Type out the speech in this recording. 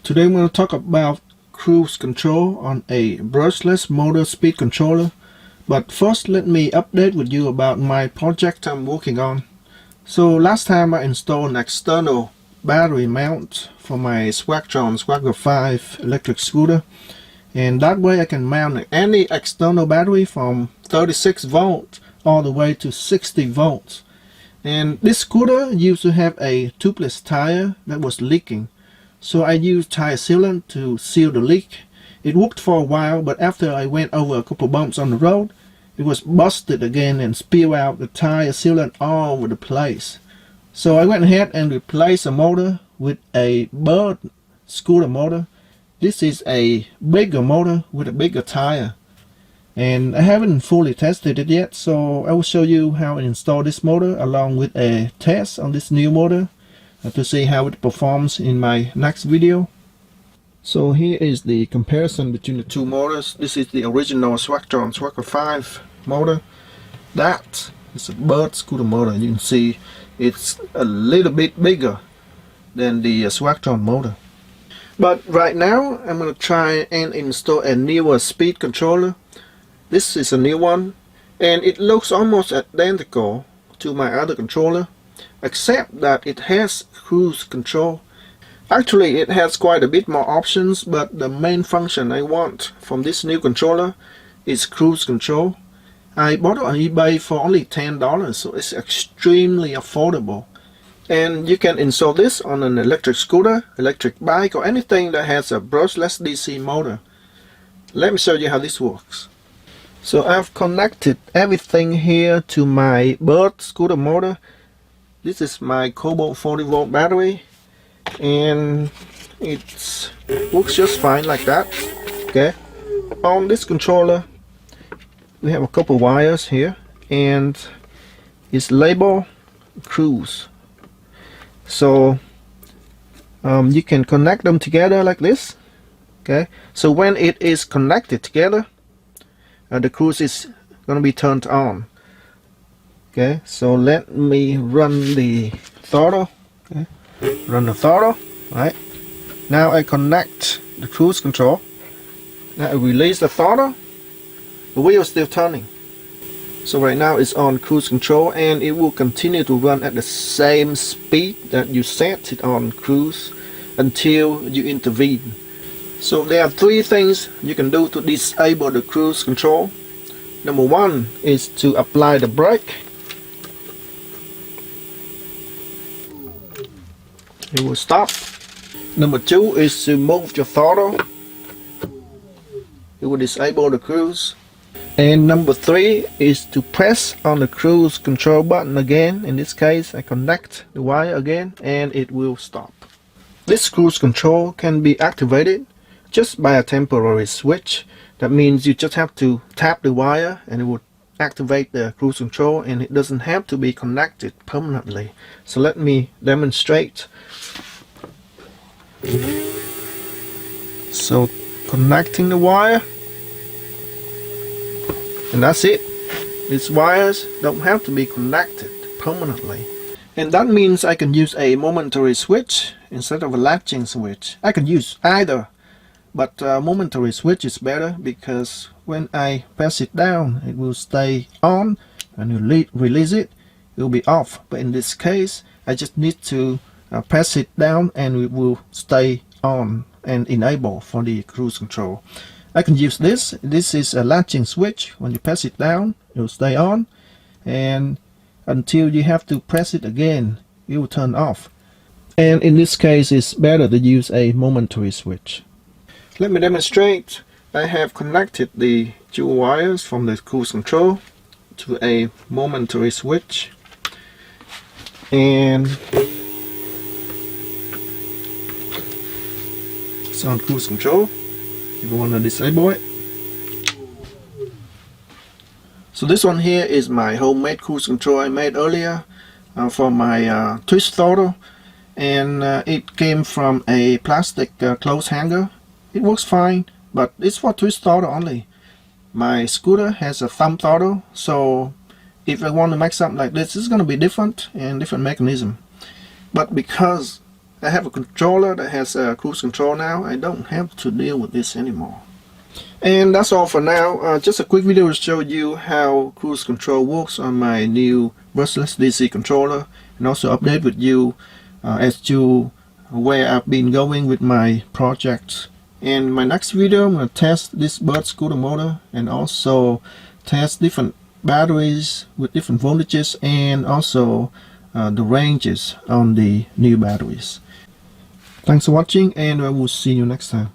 Today I'm going to talk about cruise control on a brushless motor speed controller. But first let me update with you about my project I'm working on. So last time I installed an external battery mount for my Swagger 5 electric scooter. And that way I can mount any external battery from 36 volts all the way to 60 volts. And this scooter used to have a tubeless tire that was leaking. So I used tire sealant to seal the leak. It worked for a while, but after I went over a couple bumps on the road, it was busted again and spilled out the tire sealant all over the place. So I went ahead and replaced the motor with a Bird scooter motor. This is a bigger motor with a bigger tire. And I haven't fully tested it yet, so I will show you how I install this motor along with a test on this new motor to see how it performs in my next video. So here is the comparison between the two motors. This is the original Swagger 5 motor. That is a Bird scooter motor. You can see it's a little bit bigger than the Swagger motor. But right now I'm going to try and install a newer speed controller. This is a new one and it looks almost identical to my other controller, except that it has cruise control. Actually it has quite a bit more options, but the main function I want from this new controller is cruise control. I bought it on eBay for only $10, so it's extremely affordable. And you can install this on an electric scooter, electric bike, or anything that has a brushless DC motor. Let me show you how this works. So I've connected everything here to my Bird scooter motor. This is my Cobalt 40 volt battery and it works just fine like that. Okay, on this controller we have a couple wires here and it's labeled cruise. So you can connect them together like this. Okay, so when it is connected together, the cruise is going to be turned on. Okay, so let me run the throttle. Okay, run the throttle. Right now I connect the cruise control. Now I release the throttle. The wheel is still turning. So right now it's on cruise control and it will continue to run at the same speed that you set it on cruise until you intervene. So there are three things you can do to disable the cruise control. Number one is to apply the brake. It will stop. Number two is to move your throttle. It will disable the cruise. And number three is to press on the cruise control button again. In this case I connect the wire again and it will stop. This cruise control can be activated just by a temporary switch. That means you just have to tap the wire and it will activate the cruise control, and it doesn't have to be connected permanently. So let me demonstrate. So connecting the wire, and that's it. These wires don't have to be connected permanently. And that means I can use a momentary switch instead of a latching switch. I can use either, but momentary switch is better because when I press it down it will stay on, and you release it, it will be off. But in this case I just need to press it down and it will stay on and enable for the cruise control. I can use this. This is a latching switch. When you press it down it will stay on, and until you have to press it again it will turn off. And in this case it's better to use a momentary switch. Let me demonstrate. I have connected the dual wires from the cruise control to a momentary switch, and it's on cruise control. If you want to disable it. So this one here is my homemade cruise control I made earlier for my twist throttle, and it came from a plastic clothes hanger. It works fine, but it's for twist throttle only. My scooter has a thumb throttle, so if I want to make something like this, it's going to be different and different mechanism. But because I have a controller that has cruise control now. I don't have to deal with this anymore. And that's all for now. Just a quick video to show you how cruise control works on my new Brushless DC controller, and also update with you as to where I've been going with my project. In my next video, I'm going to test this bird scooter motor and also test different batteries with different voltages, and also the ranges on the new batteries. Thanks for watching, and I will see you next time.